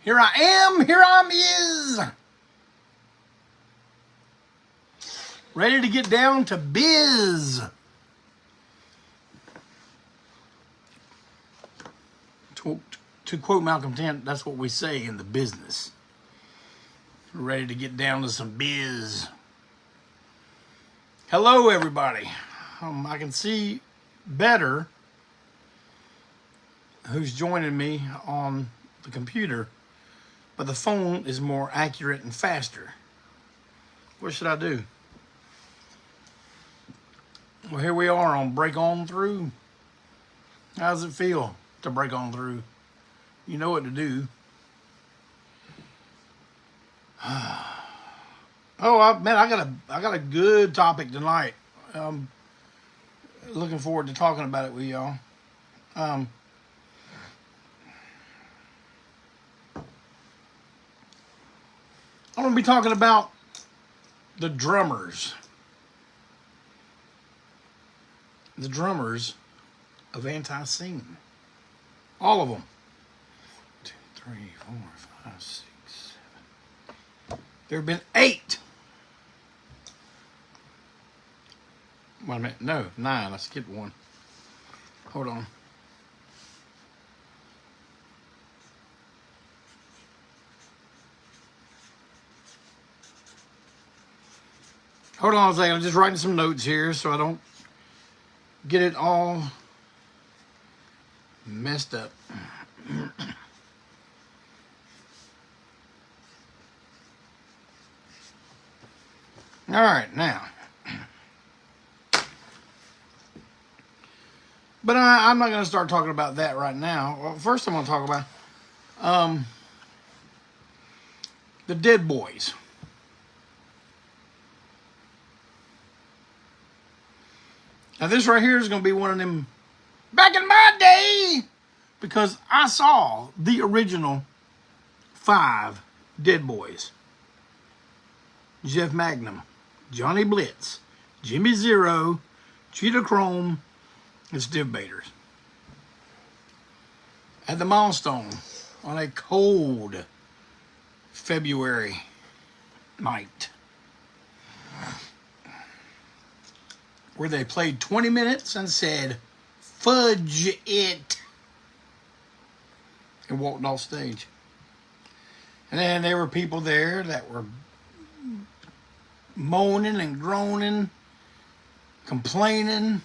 Here I am, here I'm is. Ready to get down to biz. To quote Malcolm Tent, that's what we say in the business. We're ready to get down to some biz. Hello, everybody. I can see better who's joining me on the computer, but the phone is more accurate and faster. What should I do? Well, here we are on Break On Through. How does it feel to break on through? You know what to do. Man, I got a good topic tonight. Looking forward to talking about it with y'all. I'm going to be talking about the drummers. The drummers of Antiseen. All of them. 2, 3, 4, 5, 6, 7. There have been 8. Wait a minute. No, 9. I skipped one. Hold on. Hold on a second. I'm just writing some notes here so I don't get it all messed up. All right, now. But I'm not going to start talking about that right now. Well, first I'm going to talk about the Dead Boys. Now this right here is going to be one of them back in my day, because I saw the original 5 Dead Boys. Jeff Magnum, Johnny Blitz, Jimmy Zero, Cheetah Chrome, and Steve Baders. At the Milestone on a cold February night, where they played 20 minutes and said, "Fudge it," and walked off stage. And then there were people there that were moaning and groaning, complaining.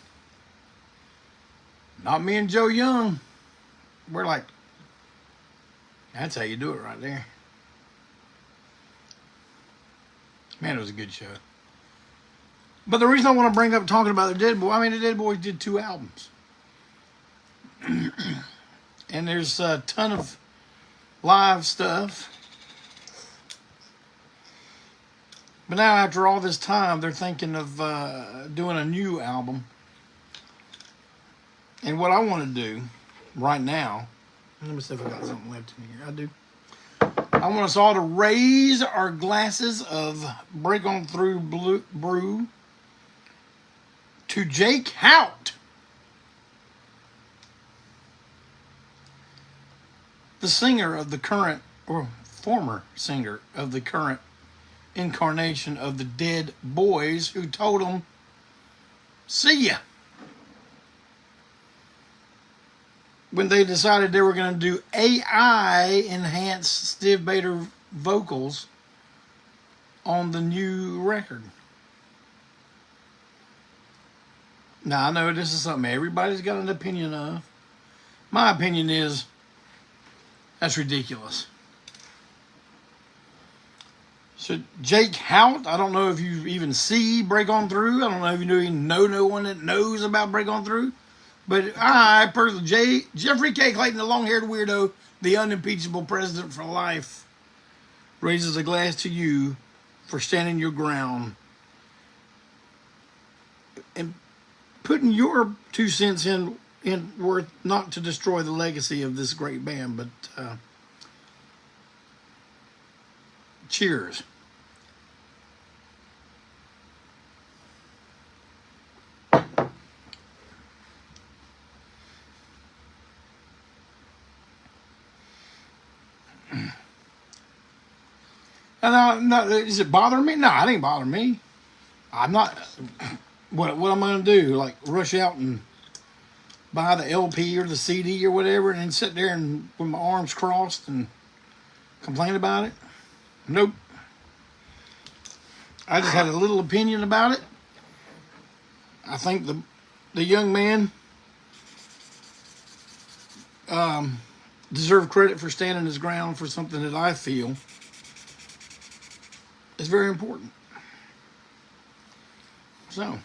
Not me and Joe Young. We're like, that's how you do it right there. Man, it was a good show. But the reason I want to bring up talking about the Dead Boys, the Dead Boys did 2 albums. And there's a ton of live stuff. But now after all this time, they're thinking of doing a new album. And what I want to do right now, let me see if I got something left in here. I do. I want us all to raise our glasses of Break On Through Brew to Jake Hout, the singer of the current, or former singer of the current incarnation of the Dead Boys, who told them, "See ya," when they decided they were going to do AI enhanced Steve Bader vocals on the new record. Now, I know this is something everybody's got an opinion of. My opinion is that's ridiculous. So, Jake Hout, I don't know if you even see Break On Through. I don't know if you even know no one that knows about Break On Through. But I personally, Jeffrey K. Clayton, the long-haired weirdo, the unimpeachable president for life, raises a glass to you for standing your ground and putting your 2 cents in worth, not to destroy the legacy of this great band, but cheers. No, is it bothering me? No, it ain't bothering me. I'm not. What am I gonna do? Like rush out and buy the LP or the CD or whatever, and then sit there and with my arms crossed and complain about it? Nope. I just had a little opinion about it. I think the young man deserved credit for standing his ground for something that I feel is very important. So,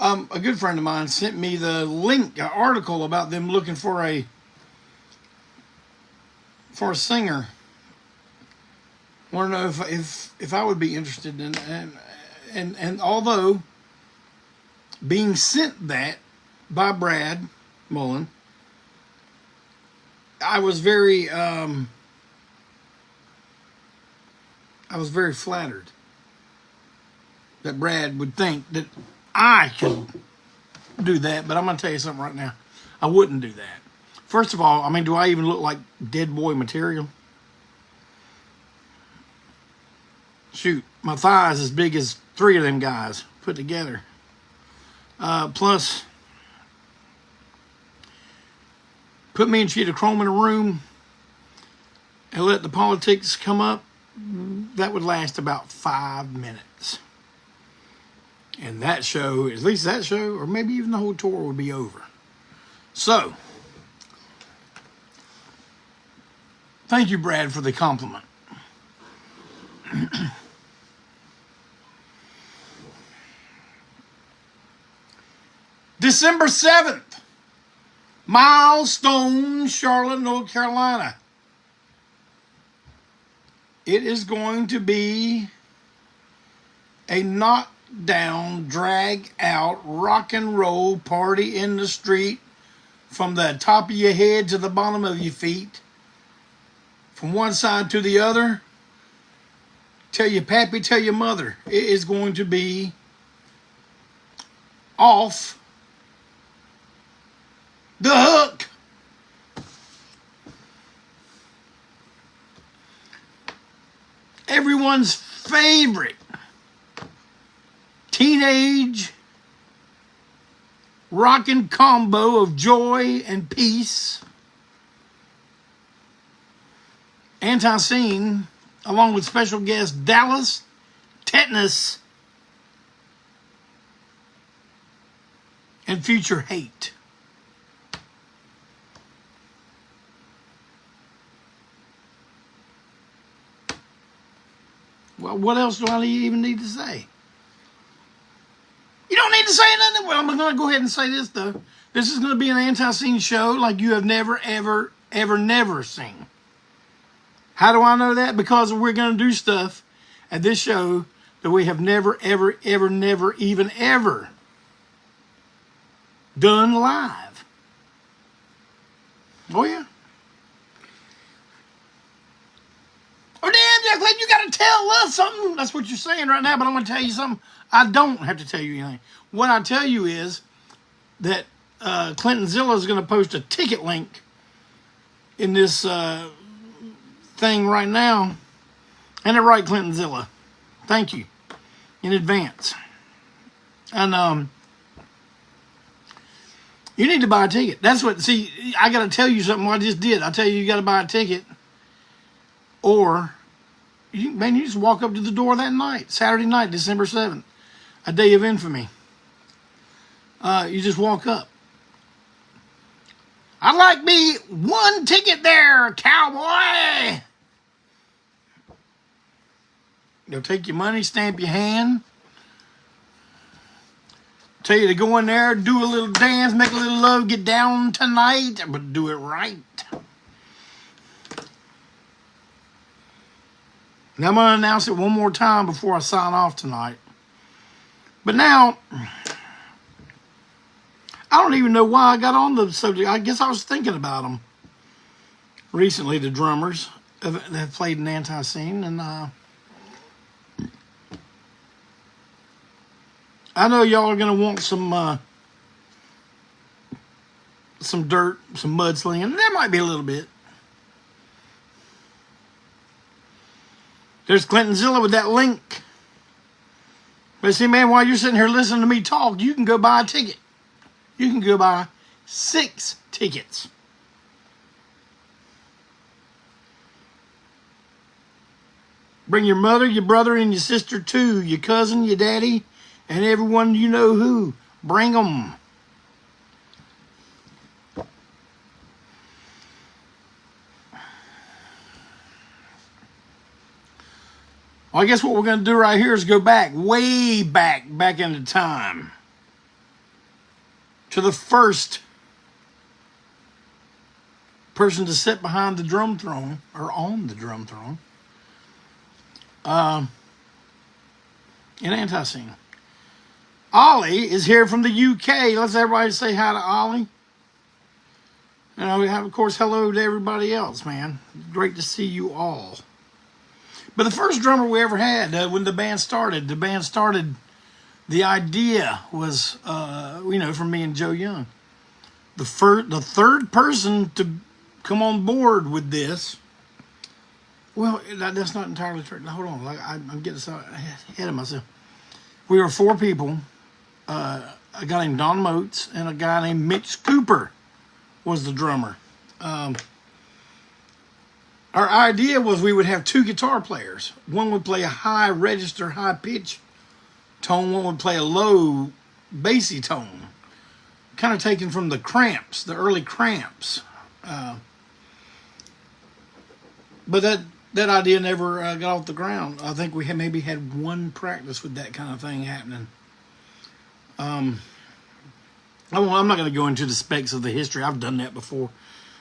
a good friend of mine sent me the link, an article about them looking for a singer. Want to know if I would be interested in, and although being sent that by Brad Mullen, I was very flattered that Brad would think that I could do that, but I'm going to tell you something right now. I wouldn't do that. First of all, I mean, do I even look like dead boy material? Shoot, my thigh's as big as 3 of them guys put together. Plus, put me and Cheetah Chrome in a room and let the politics come up, that would last about 5 minutes. And that show, at least that show, or maybe even the whole tour, would be over. So, thank you, Brad, for the compliment. December 7th, Milestone, Charlotte, North Carolina. It is going to be a knockdown, drag out, rock and roll party in the street from the top of your head to the bottom of your feet, from one side to the other. Tell your pappy, tell your mother. It is going to be off the hook. Everyone's favorite teenage rockin' combo of joy and peace. Antiseen, along with special guest Dallas, Tetanus, and Future Hate. Well, what else do I even need to say? You don't need to say nothing. Well, I'm going to go ahead and say this, though. This is going to be an Antiseen show like you have never, ever, ever, never seen. How do I know that? Because we're going to do stuff at this show that we have never, ever, ever, never, even ever done live. Oh, yeah. Oh, damn, Jack, you got to tell us something. That's what you're saying right now, but I'm going to tell you something. I don't have to tell you anything. What I tell you is that Clinton Zilla is going to post a ticket link in this thing right now. Ain't it right, Clinton Zilla? Thank you in advance. And you need to buy a ticket. That's what, see, I got to tell you something I just did. I tell you got to buy a ticket. Or, you just walk up to the door that night, Saturday night, December 7th, a day of infamy. You just walk up. I'd like me one ticket there, cowboy. They'll take your money, stamp your hand, tell you to go in there, do a little dance, make a little love, get down tonight, but do it right. Now I'm going to announce it one more time before I sign off tonight. But now, I don't even know why I got on the subject. I guess I was thinking about them recently, the drummers that have played in Antiseen. And I know y'all are going to want some some dirt, some mudslinging. There might be a little bit. There's Clintonzilla with that link. But see, man, while you're sitting here listening to me talk, you can go buy a ticket. You can go buy 6 tickets. Bring your mother, your brother, and your sister too. Your cousin, your daddy, and everyone you know who. Bring them. Well, I guess what we're going to do right here is go back, way back into time, to the first person to sit behind the drum throne, or on the drum throne, in Antiseen. Ollie is here from the UK. Let's everybody say hi to Ollie. And we have, of course, hello to everybody else, man. Great to see you all. But the first drummer we ever had, when the band started, the idea was, from me and Joe Young. The third person to come on board with this, well, that's not entirely true. Hold on, I'm getting ahead of myself. We were 4 people, a guy named Don Motes and a guy named Mitch Cooper was the drummer. Our idea was we would have 2 guitar players. One would play a high register, high pitch tone. One would play a low, bassy tone. Kind of taken from the Cramps, the early Cramps. But that idea never got off the ground. I think we maybe had 1 practice with that kind of thing happening. I'm not going to go into the specs of the history. I've done that before.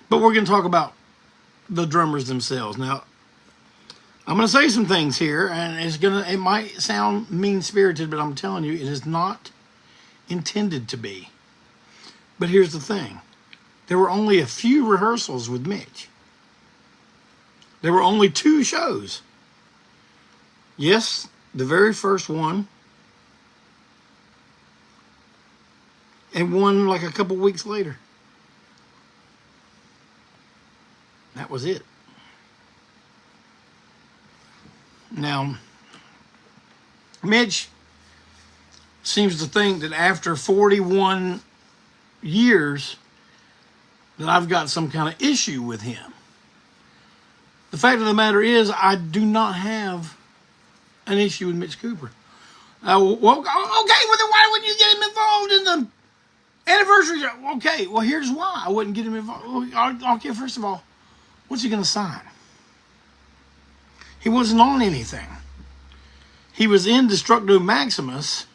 But we're going to talk about the drummers themselves. Now, I'm going to say some things here, and it might sound mean-spirited, but I'm telling you, it is not intended to be. But here's the thing. There were only a few rehearsals with Mitch. There were only 2 shows. Yes, the very first one, and one like a couple weeks later. That was it. Now, Mitch seems to think that after 41 years that I've got some kind of issue with him. The fact of the matter is, I do not have an issue with Mitch Cooper. Well, okay, well, then why wouldn't you get him involved in the anniversary? Okay, well, here's why I wouldn't get him involved. Okay, first of all, what's he going to sign? He wasn't on anything. He was in Destructo Maximus,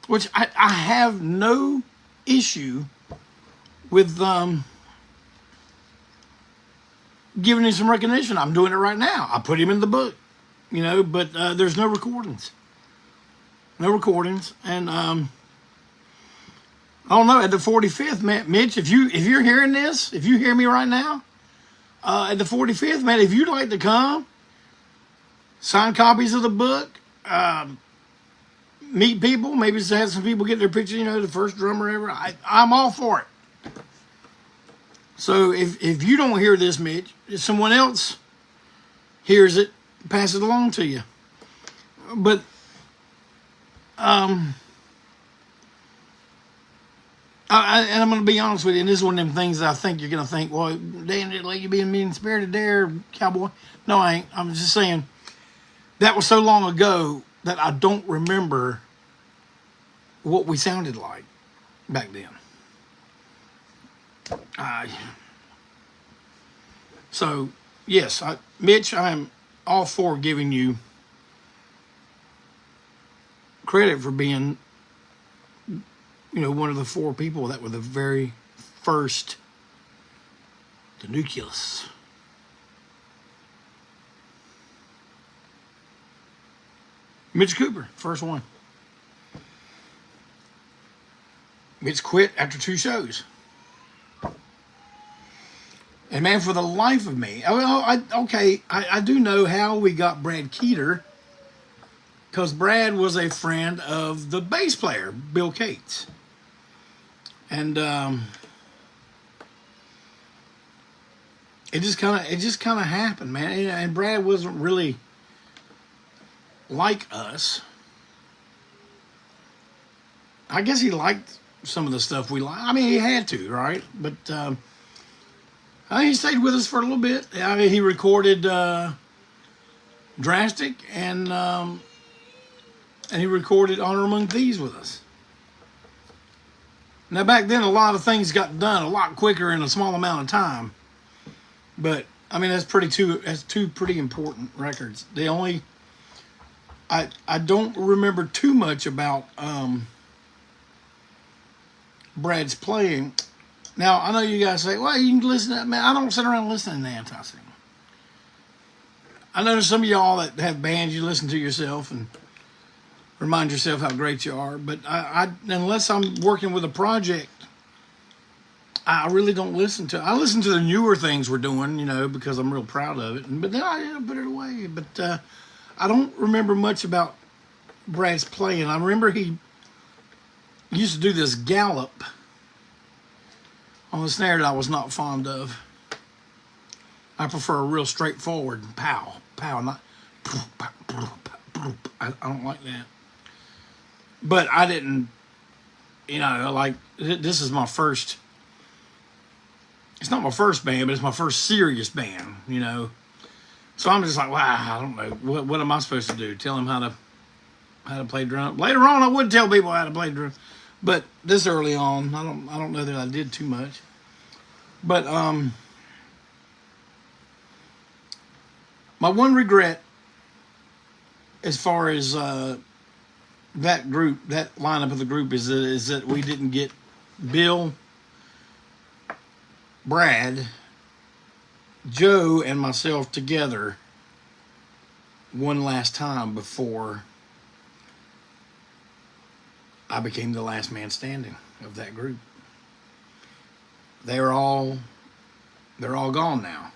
which I have no issue with giving him some recognition. I'm doing it right now. I put him in the book, but there's no recordings. No recordings. And I don't know, at the 45th, man, Mitch, if you're hearing this, if you hear me right now, at the 45th, man, if you'd like to come, sign copies of the book, meet people, maybe just have some people get their picture, the first drummer ever, I'm all for it. So if you don't hear this, Mitch, if someone else hears it, pass it along to you. But, and I'm going to be honest with you, and this is one of them things that I think you're going to think, well, damn it, like you being mean-spirited there, cowboy. No, I ain't. I'm just saying, that was so long ago that I don't remember what we sounded like back then. So, yes, Mitch, I'm all for giving you credit for being one of the 4 people that were the very first, the nucleus. Mitch Cooper, first one. Mitch quit after 2 shows. And man, for the life of me, I do know how we got Brad Keeter, because Brad was a friend of the bass player, Bill Cates. And it just kind of happened, man. And Brad wasn't really like us. I guess he liked some of the stuff we like. I mean, he had to, right? But he stayed with us for a little bit. He recorded Drastic, and he recorded Honor Among Thieves with us. Now, back then, a lot of things got done a lot quicker in a small amount of time. But I mean, that's two pretty important records. I don't remember too much about Brad's playing. Now, I know you guys say, well, you can listen to that. Man, I don't sit around listening to Antiseen. I know there's some of y'all that have bands you listen to yourself and remind yourself how great you are. But unless I'm working with a project, I really don't listen to. I listen to the newer things we're doing, you know, because I'm real proud of it. But then I put it away. But I don't remember much about Brad's playing. I remember he used to do this gallop on the snare that I was not fond of. I prefer a real straightforward pow, pow, not. I don't like that. But I didn't, you know, like, this is my first. It's not my first band, but it's my first serious band, you know. So I'm just like, wow, I don't know. What am I supposed to do? Tell him how to play drum? Later on, I would tell people how to play drum. But this early on, I don't know that I did too much. But my one regret as far as that group, that lineup of the group, is that we didn't get Bill, Brad, Joe, and myself together one last time before I became the last man standing of that group. They're all gone now.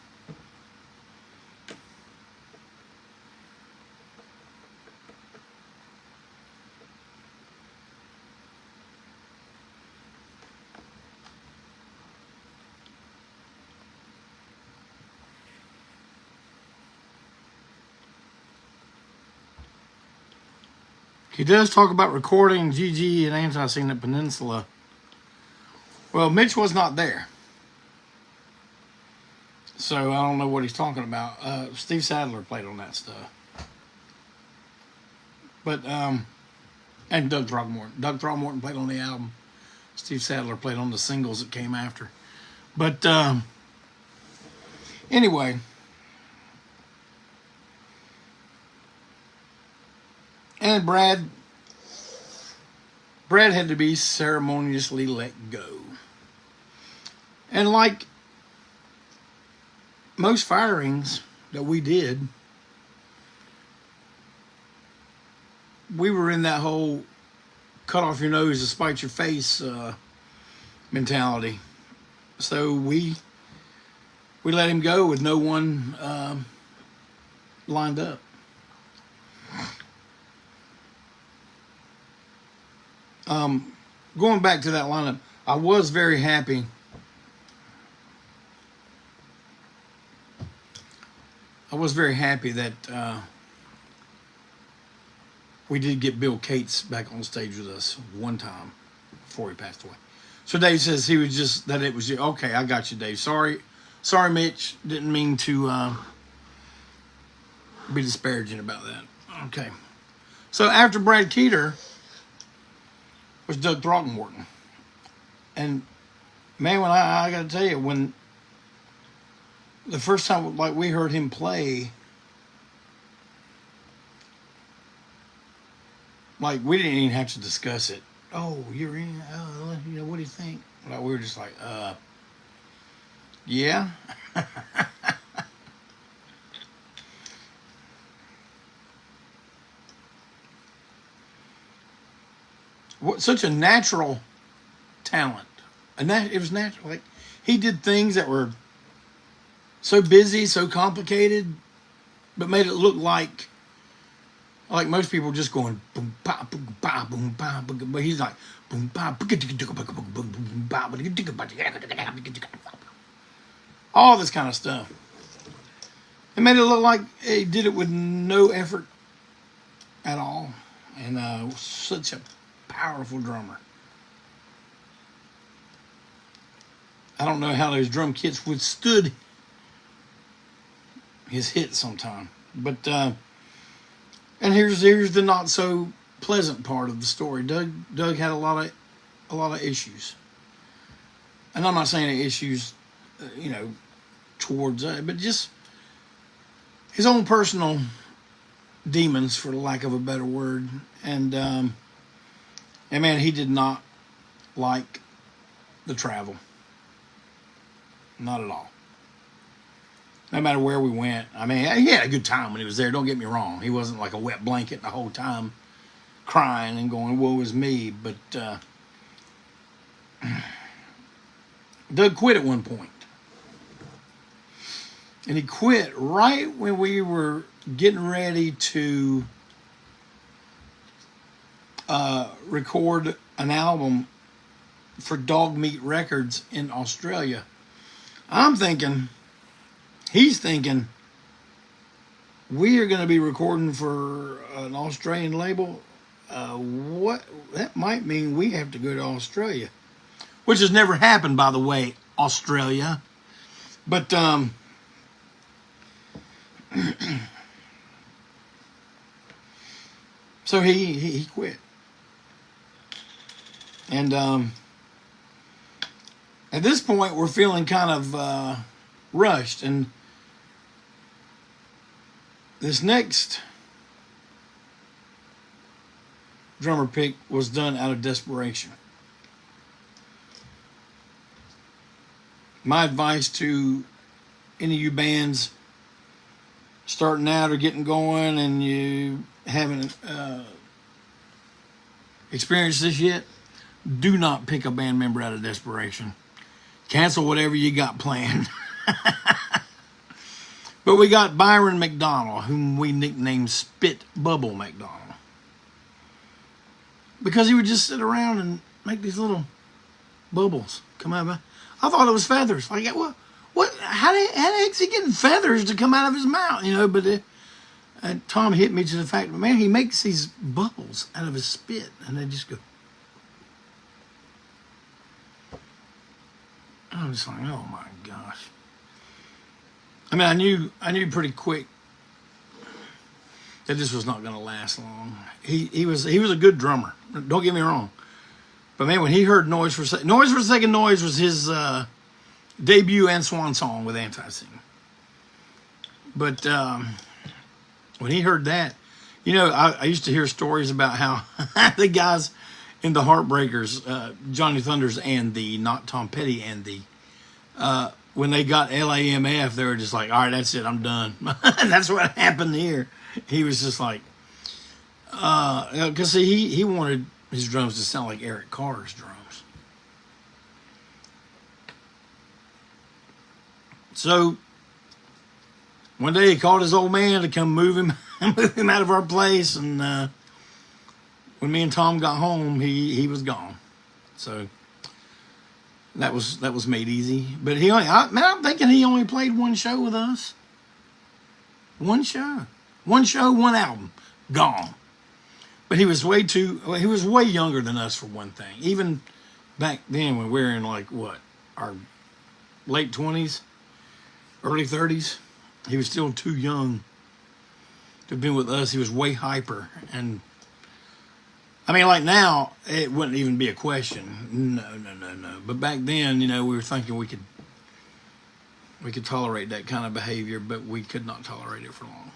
He does talk about recording GG and Antiseen at Peninsula. Well, Mitch was not there, so I don't know what he's talking about. Steve Sadler played on that stuff. But, and Doug Throckmorton. Doug Throckmorton played on the album. Steve Sadler played on the singles that came after. But, anyway. And Brad had to be ceremoniously let go. And like most firings that we did, we were in that whole cut off your nose to spite your face mentality. So we let him go with no one lined up. Going back to that lineup, I was very happy. That we did get Bill Cates back on stage with us one time before he passed away. So Dave says he was just, that it was, okay, I got you, Dave. Sorry, Mitch. Didn't mean to be disparaging about that. Okay. So after Brad Keeter was Doug Throckmorton. And man, when I got to tell you, when the first time like we heard him play, like we didn't even have to discuss it. Oh, you're in. You know, what do you think? Like we were just like, yeah. What, such a natural talent. And that it was natural. Like he did things that were so busy, so complicated, but made it look like most people just going boom pa boom pa boom pa, but he's like boom pa. all this kind of stuff. It made it look like he did it with no effort at all, and such a powerful drummer. I don't know how those drum kits withstood his hit sometime, but and here's the not so pleasant part of the story. Doug had a lot of issues, and I'm not saying issues, towards but just his own personal demons, for the lack of a better word, and man, he did not like the travel, not at all. No matter where we went, I mean, he had a good time when he was there. Don't get me wrong; he wasn't like a wet blanket the whole time, crying and going, "Woe is me." But Doug quit at one point, and he quit right when we were getting ready to record an album for Dog Meat Records in Australia. He's thinking, we are going to be recording for an Australian label. What that might mean, we have to go to Australia, which has never happened, by the way, Australia. But so he quit, and at this point we're feeling kind of rushed, and this next drummer pick was done out of desperation. My advice to any of you bands starting out or getting going and you haven't experienced this yet, do not pick a band member out of desperation. Cancel whatever you got planned. But we got Byron McDonald, whom we nicknamed Spit Bubble McDonald, because he would just sit around and make these little bubbles come out of it. I thought it was feathers. Like, what? How the heck's he getting feathers to come out of his mouth? But Tom hit me to the fact, man, he makes these bubbles out of his spit, and they just go. I'm just like, oh my gosh. I mean, I knew pretty quick that this was not going to last long. He was a good drummer. Don't get me wrong. But man, when he heard Noise for Second Noise was his debut and swan song with Antiseen. But when he heard that, I used to hear stories about how the guys in the Heartbreakers, Johnny Thunders and not Tom Petty and when they got LAMF, they were just like, all right, that's it, I'm done. And that's what happened here. He was just like, because he wanted his drums to sound like Eric Carr's drums. So one day he called his old man to come move him out of our place, and when me and Tom got home, he was gone. So that was made easy. But I'm thinking he only played one show with us. One show, one album, gone. But he was way younger than us for one thing. Even back then when we were in our late 20s, early 30s, he was still too young to have been with us. He was way hyper. And I mean, like now, it wouldn't even be a question. No. But back then, we were thinking we could tolerate that kind of behavior, but we could not tolerate it for long.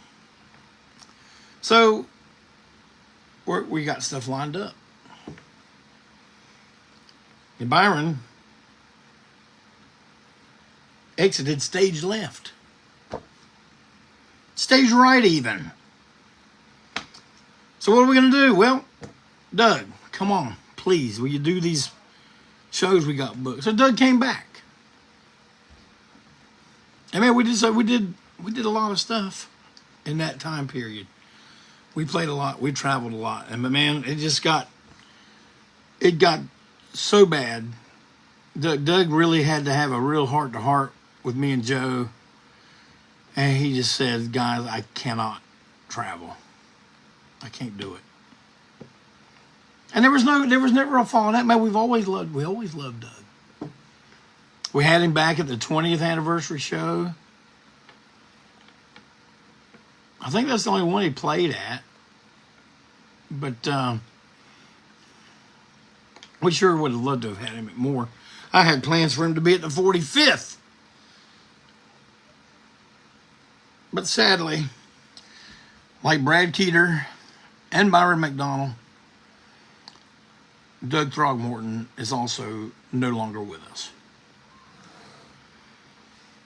So we got stuff lined up. And Byron exited stage left. Stage right even. So what are we going to do? Well, Doug, come on, please. Will you do these shows we got booked? So Doug came back. And man, we did a lot of stuff in that time period. We played a lot. We traveled a lot. And man, it got so bad. Doug really had to have a real heart-to-heart with me and Joe, and he just said, guys, I cannot travel. I can't do it. And there was never a falling out. Man, we always loved Doug. We had him back at the 20th anniversary show. I think that's the only one he played at. But we sure would have loved to have had him at more. I had plans for him to be at the 45th. But sadly, like Brad Keeter and Byron McDonald, Doug Throgmorton is also no longer with us.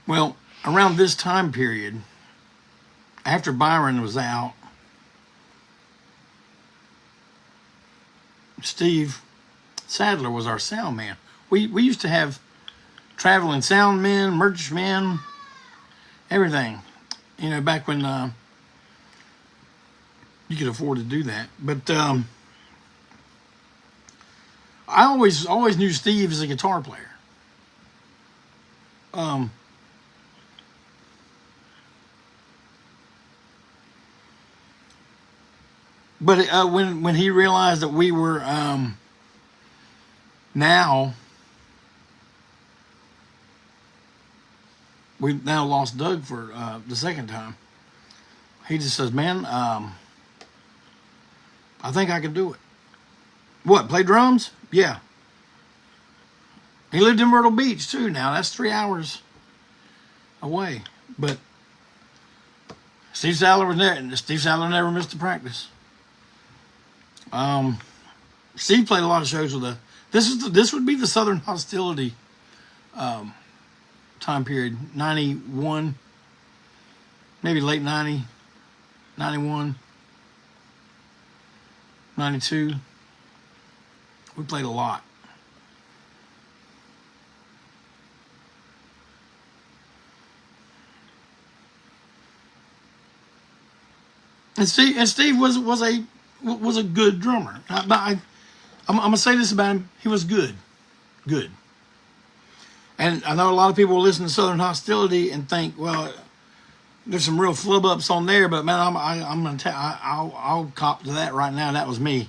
Well, around this time period, after Byron was out, Steve Sadler was our sound man. We used to have traveling sound men, merch men, everything. You know, back when you could afford to do that. But I always knew Steve as a guitar player. But when he realized that we were we've now lost Doug for the second time, he just says, man, I think I can do it. What, play drums? Yeah. He lived in Myrtle Beach too now. That's 3 hours away. But Steve Sadler was there, and Steve Sadler never missed a practice. Steve played a lot of shows with us. This would be the Southern Hostility time period, 91, maybe late 90, 91, 92. We played a lot. And Steve was a good drummer. I'm gonna say this about him: he was good. And I know a lot of people will listen to Southern Hostility and think, well, there's some real flub ups on there, but man, I'm gonna tell, I'll cop to that right now. That was me.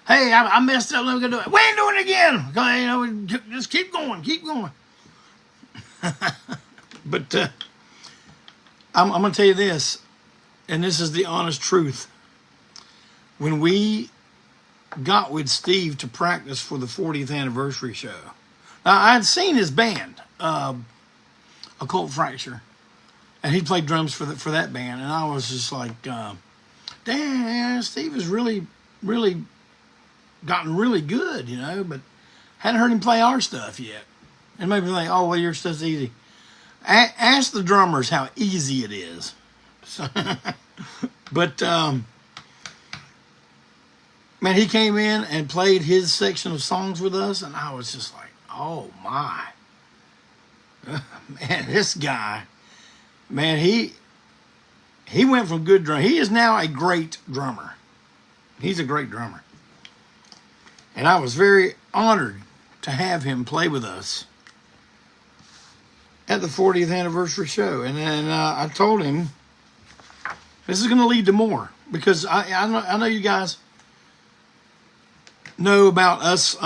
Hey, I messed up. Let me go do it. We ain't doing it again. You know, just keep going. But I'm gonna tell you this, and this is the honest truth. When we got with Steve to practice for the 40th anniversary show, now I'd seen his band, Occult Fracture, and he played drums for that band, and I was just like, damn, Steve has really gotten really good, you know, but hadn't heard him play our stuff yet. And maybe like, oh, well, your stuff's easy. Ask the drummers how easy it is. So, but man, he came in and played his section of songs with us, and I was just like, oh my, man, this guy, man, he went from good drum. He is now a great drummer. He's a great drummer. And I was very honored to have him play with us at the 40th anniversary show. And then I told him, this is going to lead to more, because I know you guys know about us.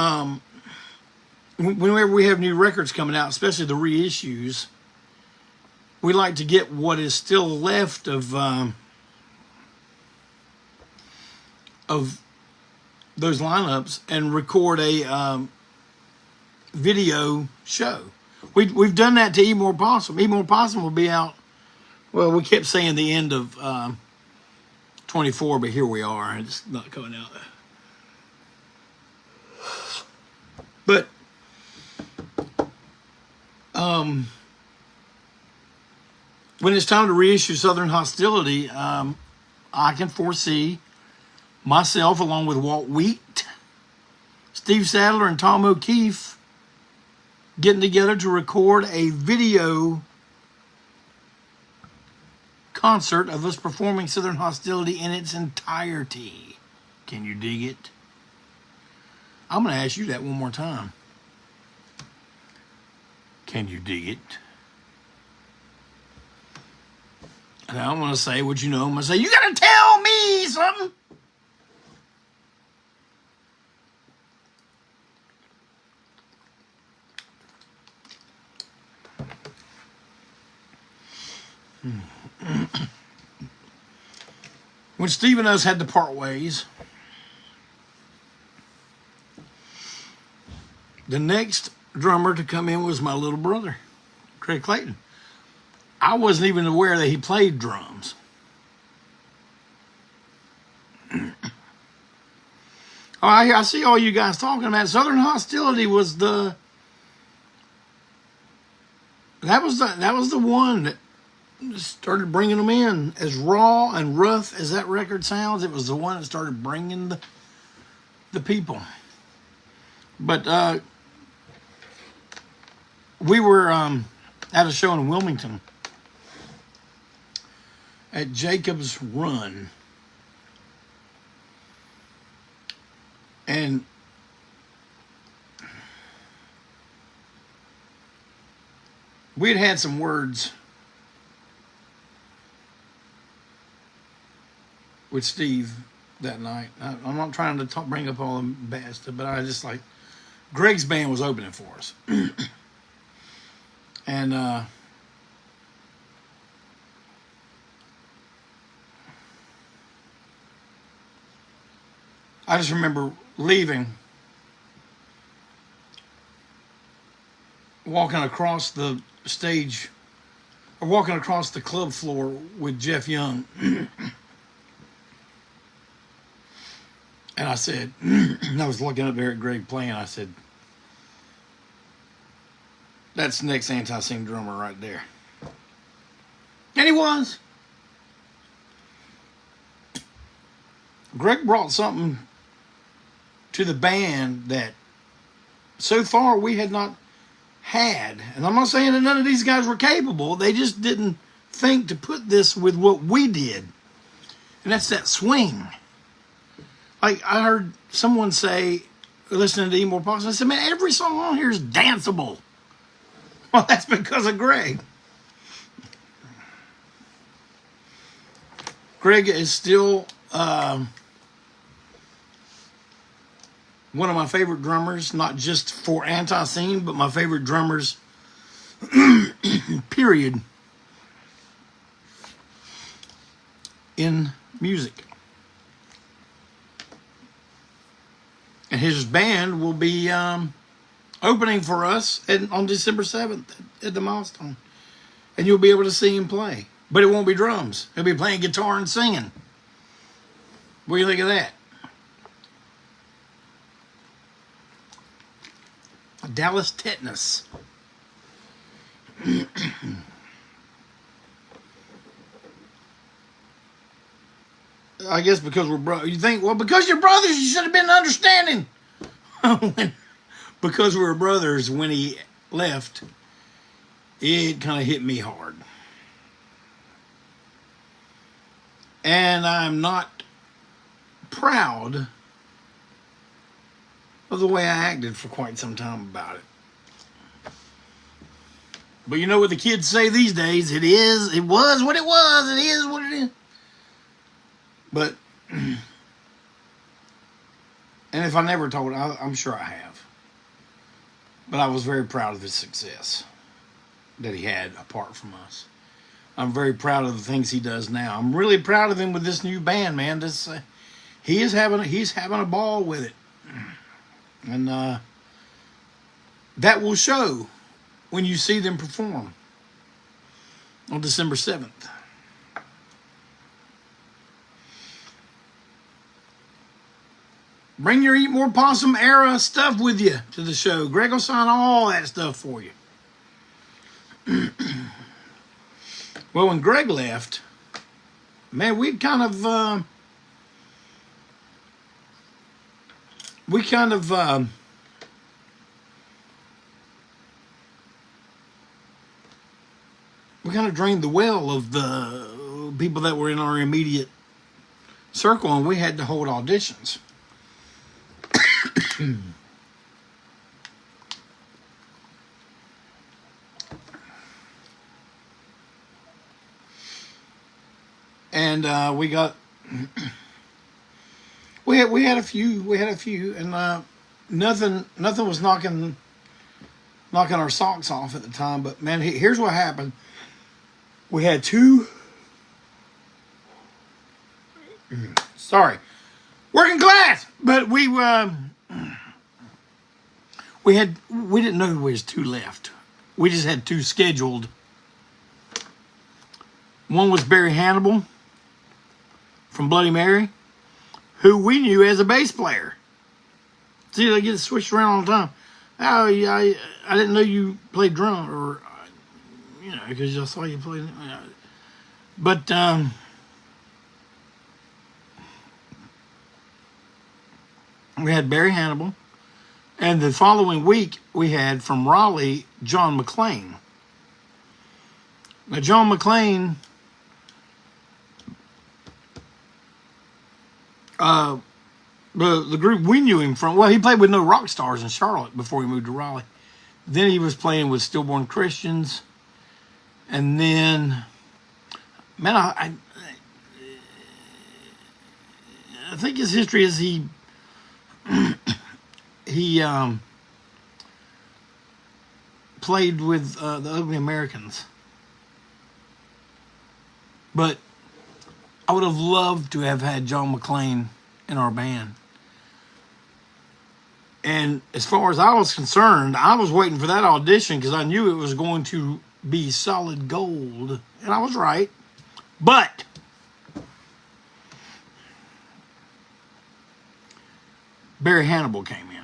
Whenever we have new records coming out, especially the reissues, we like to get what is still left of those lineups and record a video show. We've done that to Eat More Possum. Eat More Possum will be out. Well, we kept saying the end of 24, but here we are, and it's not coming out. But when it's time to reissue Southern Hostility, I can foresee myself, along with Walt Wheat, Steve Sadler, and Tom O'Keefe, getting together to record a video concert of us performing Southern Hostility in its entirety. Can you dig it? I'm going to ask you that one more time. Can you dig it? And I'm going to say what you know. I'm going to say, you got to tell me something. When Steve and us had to part ways, the next drummer to come in was my little brother, Craig Clayton. I wasn't even aware that he played drums. I see all you guys talking about. Southern Hostility was that was the one that started bringing them in. As raw and rough as that record sounds, it was the one that started bringing the people. But we were at a show in Wilmington at Jacob's Run, and we'd had some words with Steve that night. I'm not trying to bring up all the bad stuff, but I just like Greg's band was opening for us. And I just remember leaving, walking across the stage, or walking across the club floor with Jeff Young. And I said, and I was looking up there at Greg playing, I said, that's the next Antiseen drummer right there. And he was. Greg brought something to the band that so far we had not had. And I'm not saying that none of these guys were capable. They just didn't think to put this with what we did. And that's that swing. Like I heard someone say, listening to Eat More Pops, I said, man, every song on here is danceable. Well, that's because of Greg. Greg is still one of my favorite drummers, not just for Antiseen, but my favorite drummers, period, in music. And his band will be opening for us on December 7th at the Milestone. And you'll be able to see him play. But it won't be drums. He'll be playing guitar and singing. What do you think of that? Dallas Tetanus. I guess because we're brothers. You think, well, because you're brothers, you should have been understanding. Because we were brothers, when he left, it kind of hit me hard. And I'm not proud of the way I acted for quite some time about it. But you know what the kids say these days? It was what it was, it is what it is. But, and if I never told, I'm sure I have. But I was very proud of his success that he had apart from us. I'm very proud of the things he does now. I'm really proud of him with this new band, man. He's having a ball with it. And that will show when you see them perform on December 7th. Bring your Eat More Possum era stuff with you to the show. Greg will sign all that stuff for you. Well, when Greg left, man, we kind of drained the well of the people that were in our immediate circle, and we had to hold auditions. And we got we had a few, and nothing was knocking our socks off at the time. But man, here's what happened. We had two. Sorry, working class, but we didn't know there was two left. We just had two scheduled. One was Barry Hannibal from Bloody Mary, who we knew as a bass player. See, they get switched around all the time. Oh, yeah, I didn't know you played drum, or because I saw you play. But we had Barry Hannibal, and the following week we had from Raleigh John McClain. Now John McClain, the group we knew him from. Well, he played with No Rock Stars in Charlotte before he moved to Raleigh. Then he was playing with Stillborn Christians, and then, man, I think his history is he played with the Ugly Americans. But I would have loved to have had John McClain in our band. And as far as I was concerned, I was waiting for that audition because I knew it was going to be solid gold. And I was right. But Barry Hannibal came in.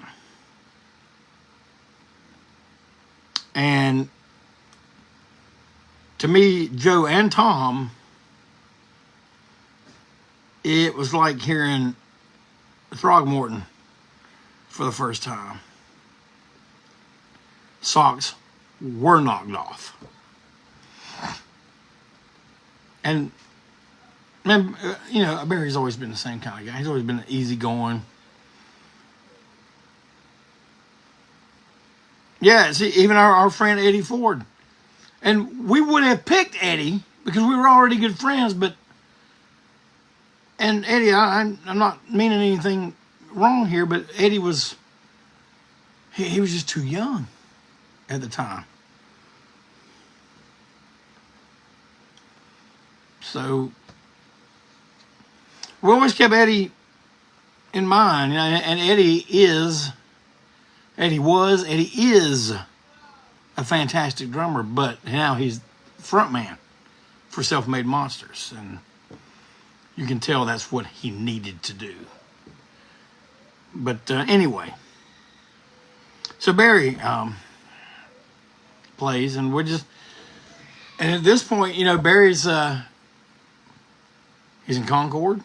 And to me, Joe and Tom, it was like hearing Throgmorton for the first time. Socks were knocked off. And, man, Barry's always been the same kind of guy. He's always been easygoing. Yeah, see, even our friend Eddie Ford. And we would have picked Eddie because we were already good friends, and Eddie, I'm not meaning anything wrong here, but Eddie was, he was just too young at the time. So we always kept Eddie in mind, and Eddie is a fantastic drummer, but now he's front man for Self-Made Monsters, and you can tell that's what he needed to do. But anyway, so Barry plays, and and at this point, Barry's he's in Concord.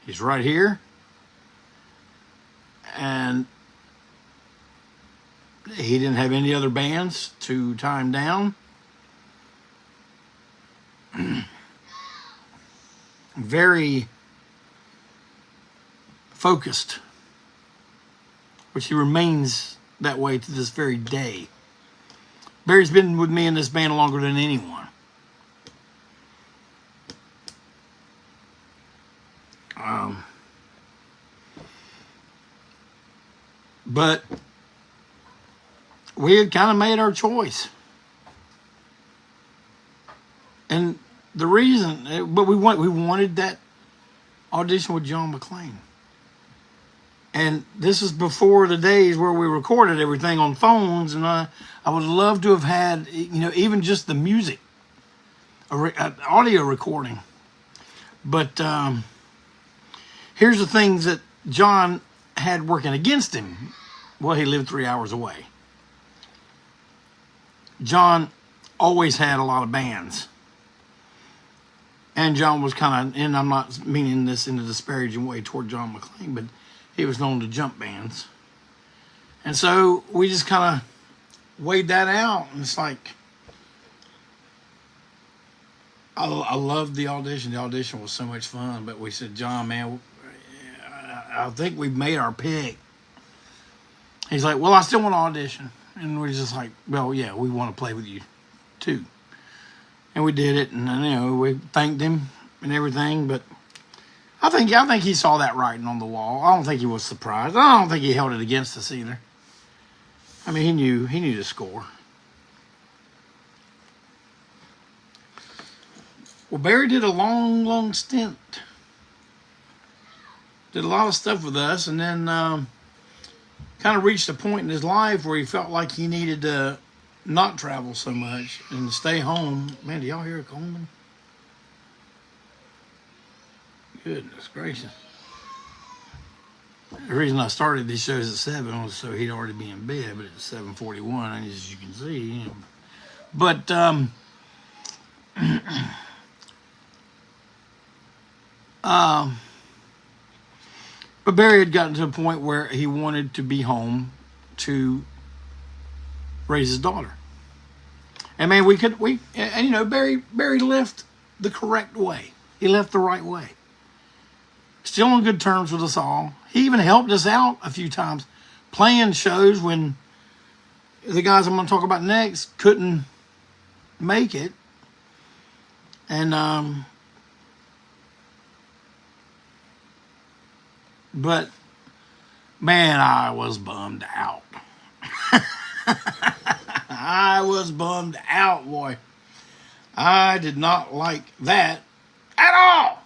He's right here, and he didn't have any other bands to tie him down. Very focused, which he remains that way to this very day. Barry's been with me in this band longer than anyone. But we had kind of made our choice. And the reason, but we wanted that audition with John McClain. And this is before the days where we recorded everything on phones, and I would love to have had, even just the music, an audio recording. But here's the things that John had working against him. Well, he lived 3 hours away. John always had a lot of bands. And John was kind of, and I'm not meaning this in a disparaging way toward John McClain, but he was known to jump bands. And so we just kind of weighed that out. And it's like, I loved the audition. The audition was so much fun. But we said, John, man, I think we've made our pick. He's like, well, I still want to audition. And we're just like, well, yeah, we want to play with you too. And we did it, and we thanked him and everything, but I think he saw that writing on the wall. I don't think he was surprised. I don't think he held it against us either. I mean, he knew the score. Well, Barry did a long stint. Did a lot of stuff with us, and then kind of reached a point in his life where he felt like he needed to not travel so much and stay home. Man, do y'all hear it combing? Goodness gracious. The reason I started these shows at 7 was so he'd already be in bed, but it's 7:41, as you can see. But but Barry had gotten to a point where he wanted to be home to raise his daughter. And man, and you know, Barry left the correct way. He left the right way. Still on good terms with us all. He even helped us out a few times playing shows when the guys I'm going to talk about next couldn't make it. And, but man, I was bummed out. I was bummed out, boy. I did not like that at all.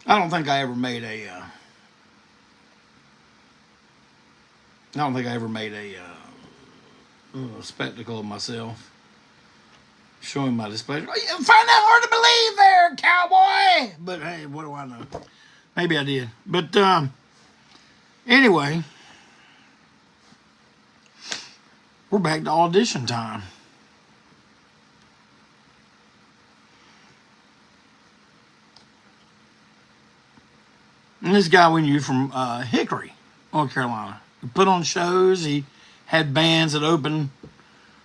I don't think I ever made a spectacle of myself, showing my display. You find that hard to believe there, cowboy. But hey, what do I know? Maybe I did. But anyway, we're back to audition time. And this guy we knew from Hickory, North Carolina. He put on shows. He had bands that opened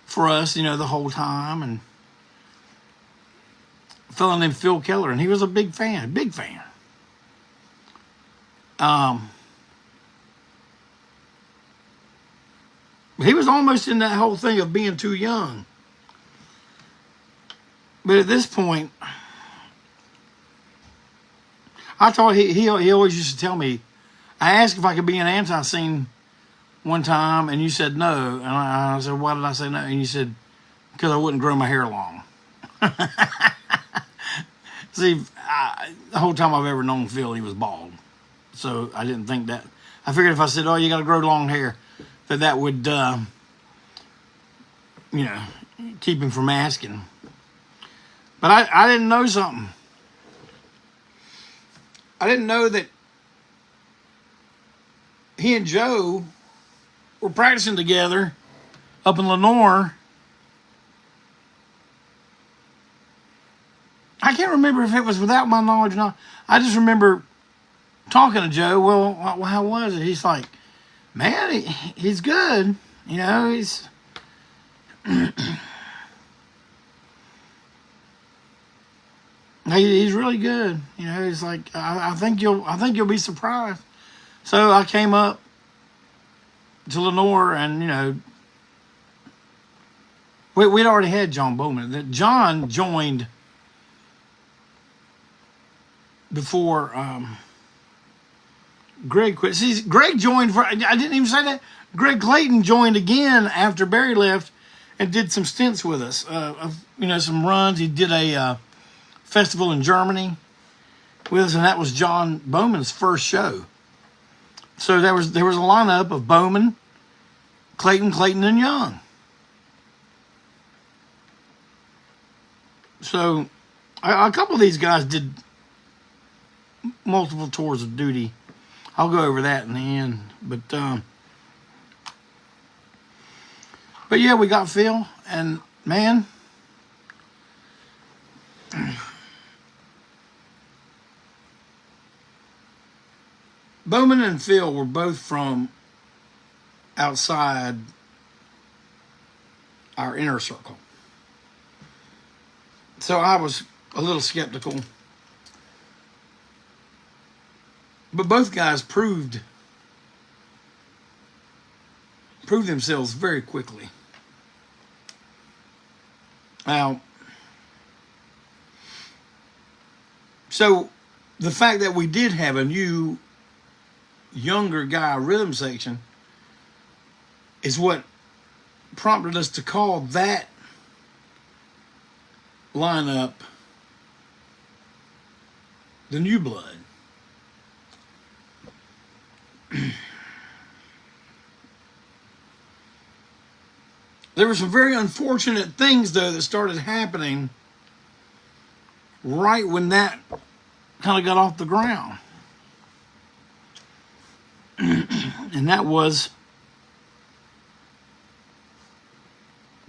for us, you know, the whole time. And a fellow named Phil Keller, and he was a big fan. He was almost in that whole thing of being too young. But at this point, I thought he always used to tell me, I asked if I could be in Antiseen one time, and you said no. And I said, why did I say no? And you said, because I wouldn't grow my hair long. See, the whole time I've ever known Phil, he was bald. So I didn't think that. I figured if I said, oh, you got to grow long hair, that would, you know, keep him from asking. But I didn't know something. I didn't know that he and Joe were practicing together up in Lenore. I can't remember if it was without my knowledge or not. I just remember talking to Joe. Well, how was it? He's like, man, he's good. You know, he's... He's really good. You know, he's like, I think you'll be surprised. So I came up to Lenore, and you know, we'd already had John Bowman. John joined before Greg quit. See, Greg joined I didn't even say that. Greg Clayton joined again after Barry left and did some stints with us. You know, some runs. He did a festival in Germany with us, and that was John Bowman's first show. So there was a lineup of Bowman, Clayton, and Young. So a couple of these guys did multiple tours of duty. I'll go over that in the end, but yeah, we got Phil, and man, Bowman and Phil were both from outside our inner circle. So I was a little skeptical. But both guys proved themselves very quickly. Now, so the fact that we did have a new, younger guy rhythm section is what prompted us to call that lineup the New Blood. There were some very unfortunate things, though, that started happening right when that kind of got off the ground. And that was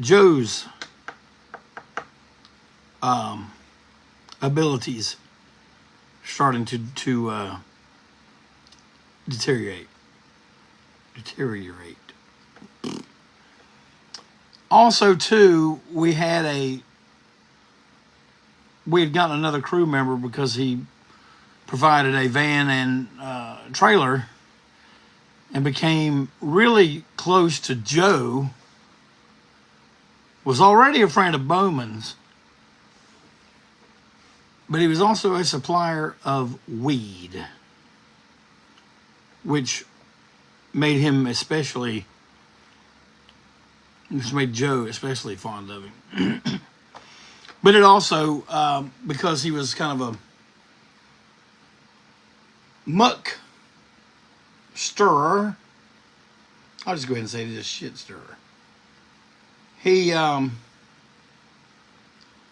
Joe's abilities starting to deteriorate. Also, too, we had gotten another crew member because he provided a van and trailer and became really close to Joe. Was already a friend of Bowman's, but he was also a supplier of weed, which made him especially, which made Joe especially fond of him. But it also, because he was kind of a muck stirrer, I'll just go ahead and say he's a shit stirrer. He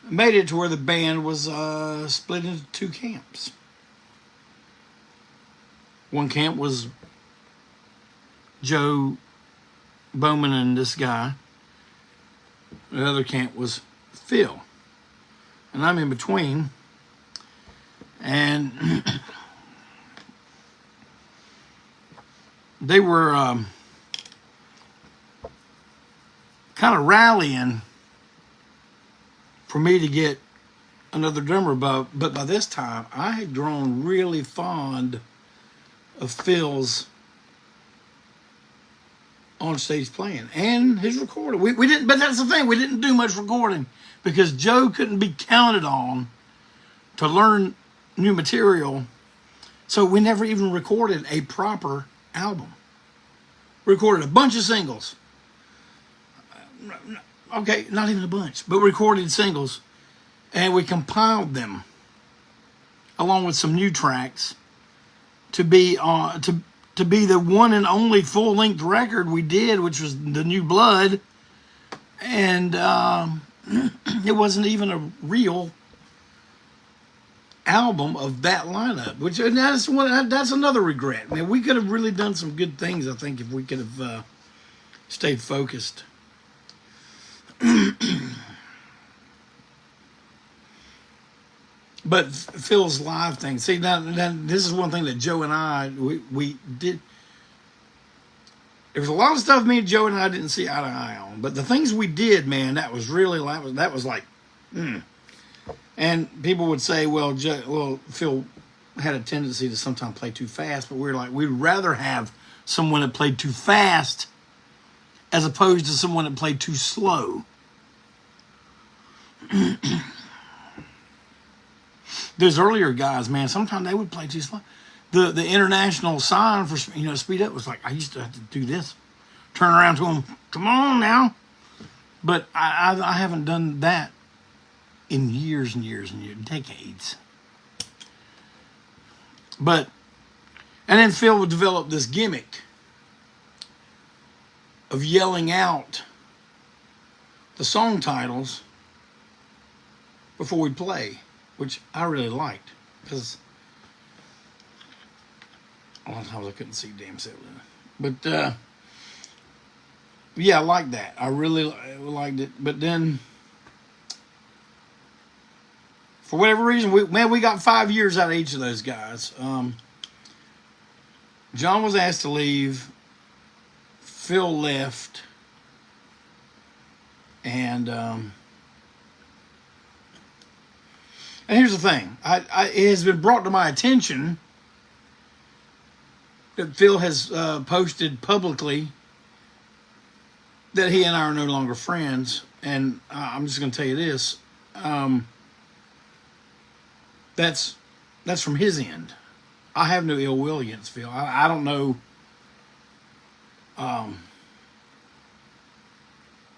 made it to where the band was split into two camps. One camp was Joe Bowman and this guy. The other camp was Phil. And I'm in between. And they were kind of rallying for me to get another drummer, but by this time I had grown really fond of Phil's on stage playing and his recording. We didn't, but that's the thing, we didn't do much recording because Joe couldn't be counted on to learn new material, so we never even recorded a proper album. We recorded a bunch of singles. Okay, not even a bunch, but recorded singles, and we compiled them along with some new tracks to be to be the one and only full-length record we did, which was the New Blood, and it wasn't even a real album of that lineup, which that's another regret. Man, we could have really done some good things, I think, if we could have stayed focused. But Phil's live thing. See, now this is one thing that Joe and I we did. There was a lot of stuff me and Joe and I didn't see eye to eye on, but the things we did, man, that was really that was like, And people would say, well, Phil had a tendency to sometimes play too fast, but we're like, we'd rather have someone that played too fast as opposed to someone that played too slow. Those earlier guys, man, sometimes they would play too slow. The international sign for speed up was like, I used to have to do this, turn around to them, come on now. But I haven't done that in years and years and years, decades. And then Phil would develop this gimmick of yelling out the song titles before we'd play, which I really liked, because a lot of times I couldn't see damn set. But yeah, I liked that. I really liked it. But then, for whatever reason, we got 5 years out of each of those guys. John was asked to leave. Phil left. And here's the thing. It has been brought to my attention that Phil has posted publicly that he and I are no longer friends. And I'm just going to tell you this. That's from his end. I have no ill will against Phil. I don't know,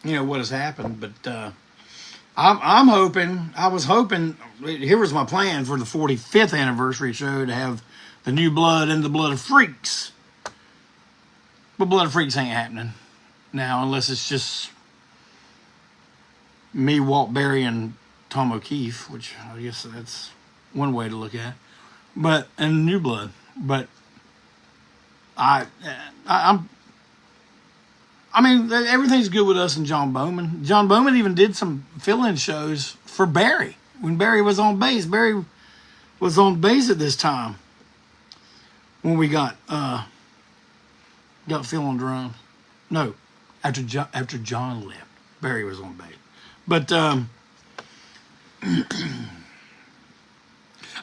what has happened, but I'm hoping. I was hoping. Here was my plan for the 45th anniversary show to have the New Blood and the Blood of Freaks. But Blood of Freaks ain't happening now unless it's just me, Walt Berry, and Tom O'Keefe, which I guess that's one way to look at it. But and New Blood. But I mean, everything's good with us and John Bowman. John Bowman even did some fill-in shows for Barry when Barry was on bass. Barry was on bass at this time when we got Phil on drums. No, after John left, Barry was on bass. But I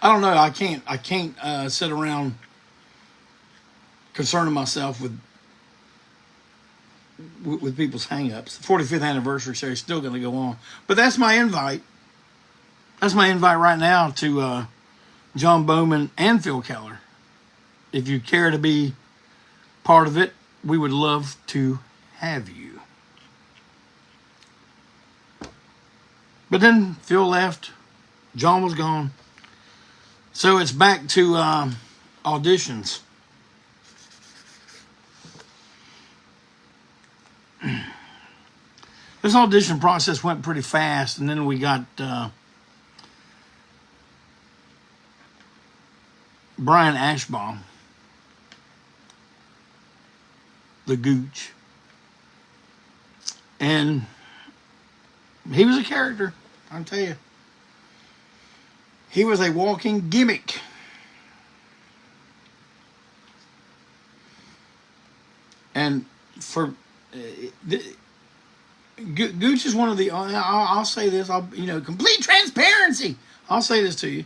don't know. I can't sit around concerning myself with people's hang-ups. The 45th anniversary show is still going to go on. But that's my invite. That's my invite right now to John Bowman and Phil Keller. If you care to be part of it, we would love to have you. But then Phil left. John was gone. So it's back to auditions. This audition process went pretty fast, and then we got Brian Ashbaum, the Gooch, and he was a character, I'll tell you. He was a walking gimmick. And for Gooch is one of the. I'll say this. Complete transparency. I'll say this to you.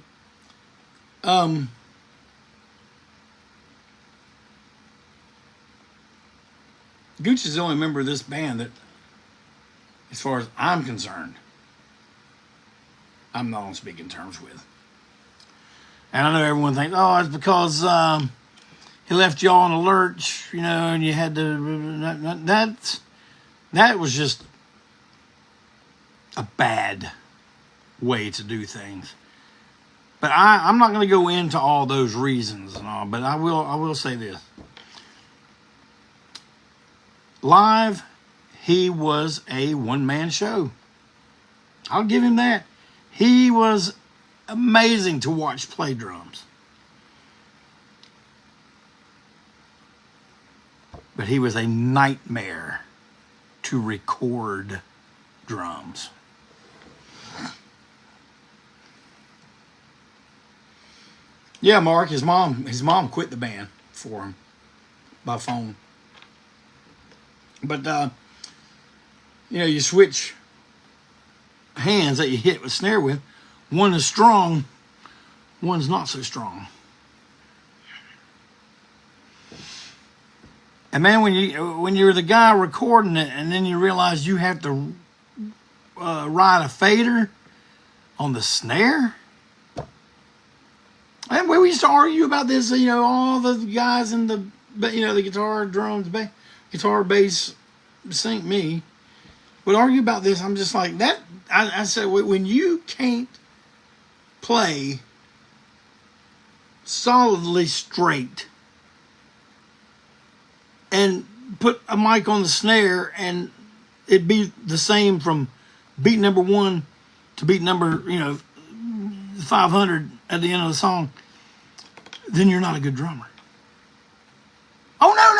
Gooch is the only member of this band that, as far as I'm concerned, I'm not on speaking terms with. And I know everyone thinks, oh, it's because he left y'all in a lurch, and you had to. That was just a bad way to do things. But I'm not going to go into all those reasons and all. But I will say this: live, he was a one-man show. I'll give him that. He was amazing to watch play drums. But he was a nightmare to record drums. Yeah, Mark, his mom quit the band for him by phone. But you switch hands that you hit with snare with. One is strong, one's not so strong. And man, when you're the guy recording it, and then you realize you have to ride a fader on the snare. And we used to argue about this. All the guys in the guitar, drums, guitar, bass, sync me would argue about this. I'm just like that. I said, when you can't play solidly straight and put a mic on the snare and it'd be the same from beat number 1 to beat number 500 at the end of the song, then you're not a good drummer. Oh no,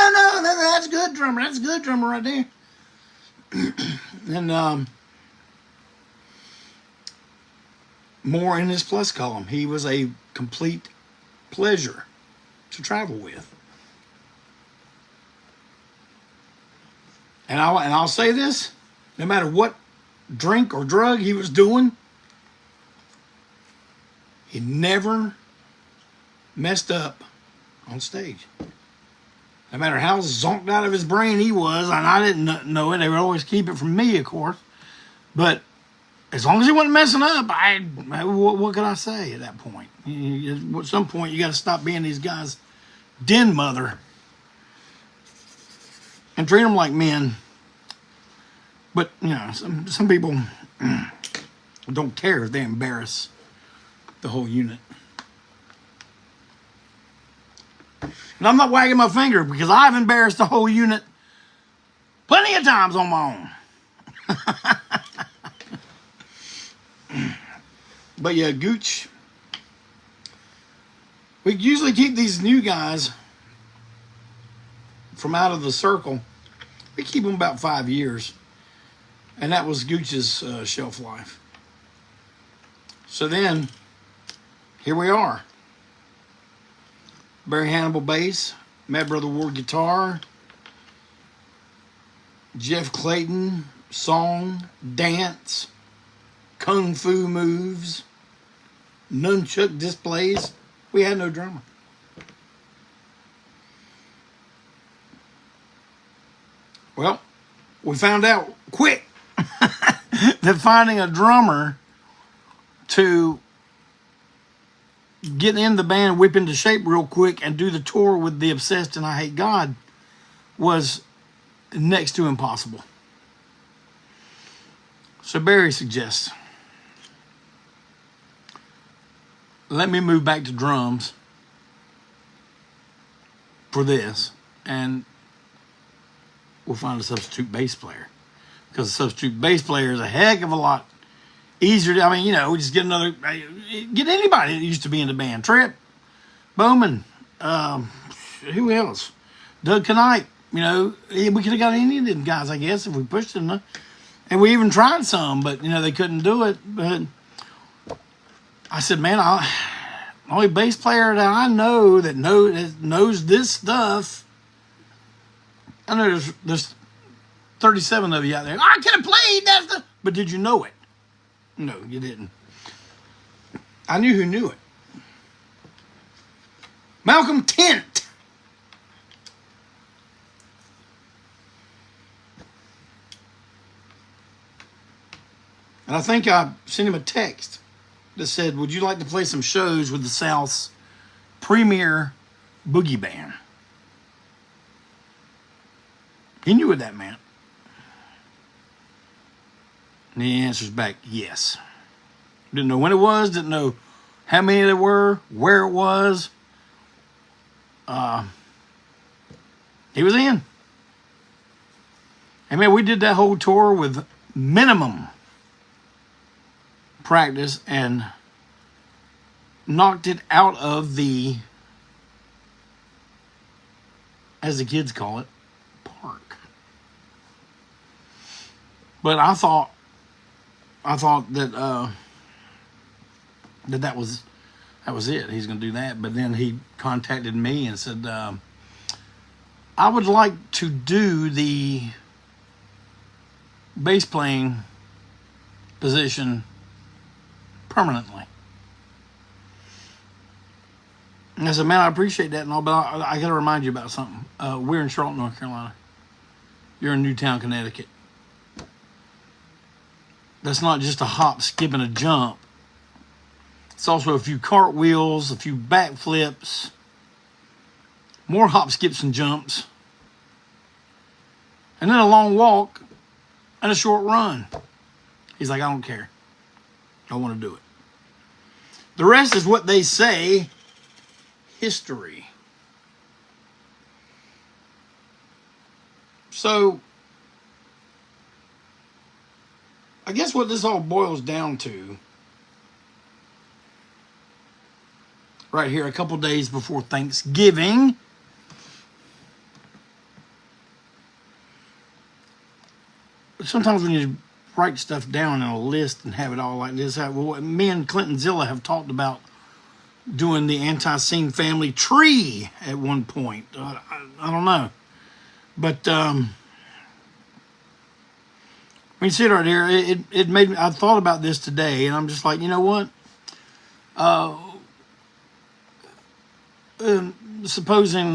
that's a good drummer. That's a good drummer right there. And more in his plus column. He was a complete pleasure to travel with. And I'll say this, no matter what drink or drug he was doing, he never messed up on stage. No matter how zonked out of his brain he was, and I didn't know it, they would always keep it from me, of course. But as long as he wasn't messing up, what could I say at that point? At some point, you got to stop being these guys' den mother and treat them like men. But, you know, some people don't care if they embarrass the whole unit. And I'm not wagging my finger because I've embarrassed the whole unit plenty of times on my own. But yeah, Gooch. We usually keep these new guys from out of the circle. We keep them about 5 years. And that was Gooch's shelf life. So then, here we are. Barry Hannibal bass, Mad Brother Ward guitar, Jeff Clayton song, dance, kung fu moves, nunchuck displays. We had no drummer. Well, we found out quick that finding a drummer to get in the band, whip into shape real quick, and do the tour with the Obsessed and I Hate God was next to impossible. So Barry suggests, let me move back to drums for this, and we'll find a substitute bass player. Because a substitute bass player is a heck of a lot easier. I mean, you know, we just get anybody that used to be in the band. Tripp, Bowman, who else? Doug Knight. You know, we could have got any of them guys, I guess, if we pushed them. And we even tried some, but, you know, they couldn't do it. But I said, man, the only bass player that I know that knows this stuff, I know there's 37 of you out there. I could have played that stuff. But did you know it? No, you didn't. I knew who knew it. Malcolm Tent. And I think I sent him a text that said, would you like to play some shows with the South's premier boogie band? He knew what that meant. And he answers back, yes. Didn't know when it was, didn't know how many there were, where it was. He was in. And man, we did that whole tour with minimum practice and knocked it out of the, as the kids call it, park. But I thought that that was it. He's going to do that. But then he contacted me and said, I would like to do the bass playing position permanently. And I said, man, I appreciate that and all, but I got to remind you about something. We're in Charlotte, North Carolina. You're in Newtown, Connecticut. That's not just a hop, skip, and a jump. It's also a few cartwheels, a few backflips, more hop, skips, and jumps, and then a long walk and a short run. He's like, I don't care. I want to do it. The rest is what they say, history. So, I guess what this all boils down to, right here, a couple days before Thanksgiving, sometimes when you write stuff down in a list and have it all like this, me and Clinton Zilla have talked about doing the Antiseen family tree at one point. I don't know. But, when you see it right here, it made me, I thought about this today, and I'm just like, you know what? Supposing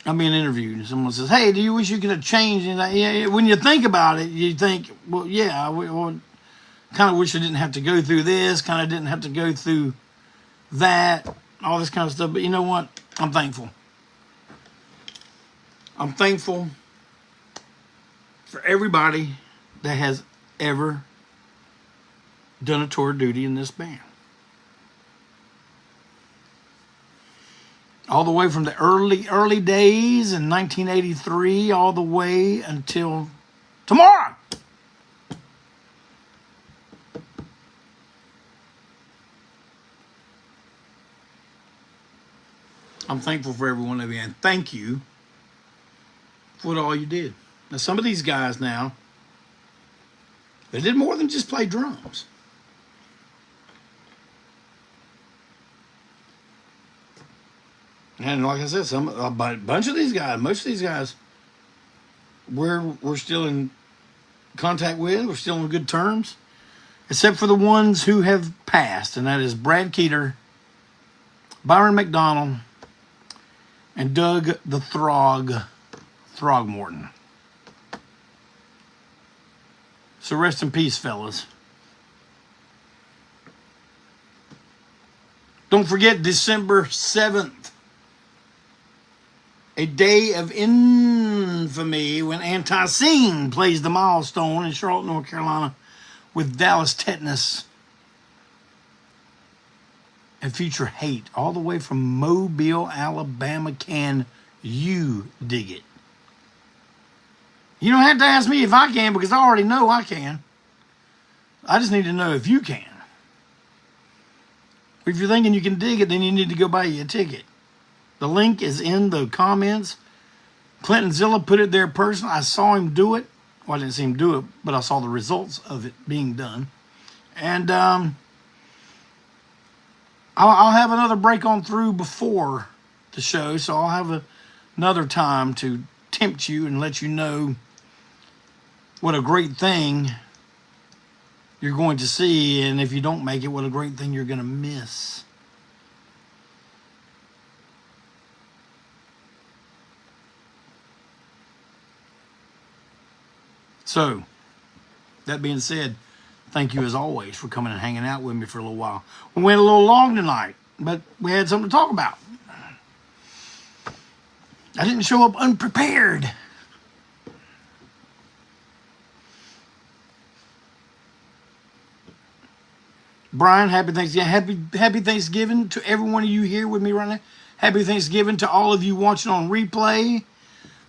I'm being interviewed and someone says, "Hey, do you wish you could have changed?" And yeah, when you think about it, you think, well, yeah, kind of wish I didn't have to go through this, kind of didn't have to go through that, all this kind of stuff. But you know what? I'm thankful. I'm thankful for everybody that has ever done a tour of duty in this band. All the way from the early days in 1983 all the way until tomorrow. I'm thankful for every one of you, and thank you for what all you did. Now, some of these guys now, they did more than just play drums. And like I said, a bunch of these guys, most of these guys, we're still in contact with. We're still on good terms, except for the ones who have passed, and that is Brad Keeter, Byron McDonald, and Doug the Throgmorton. So rest in peace, fellas. Don't forget December 7th. A day of infamy when Antiseen plays the Milestone in Charlotte, North Carolina with Dallas Tetanus and Future Hate all the way from Mobile, Alabama. Can you dig it? You don't have to ask me if I can because I already know I can. I just need to know if you can. If you're thinking you can dig it, then you need to go buy you a ticket. The link is in the comments. Clinton Zilla put it there personally. I saw him do it. Well, I didn't see him do it, but I saw the results of it being done. And I'll have another break on through before the show, so I'll have another time to tempt you and let you know what a great thing you're going to see, and if you don't make it, what a great thing you're going to miss. So, that being said, thank you as always for coming and hanging out with me for a little while. We went a little long tonight, but we had something to talk about. I didn't show up unprepared. Brian, happy Thanksgiving. Happy Thanksgiving to every one of you here with me right now. Happy Thanksgiving to all of you watching on replay.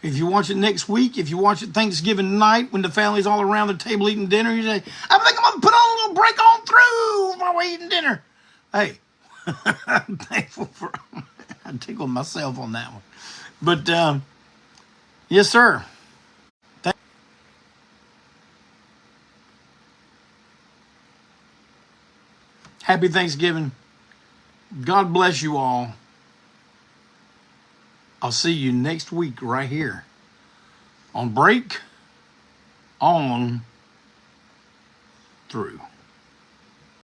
If you watch it next week, if you watch it Thanksgiving night when the family's all around the table eating dinner, you say, I think I'm going to put on a little break on through while we're eating dinner. Hey, I'm thankful for, I tickled myself on that one. But, yes, sir. Happy Thanksgiving. God bless you all. I'll see you next week right here on Break On Through.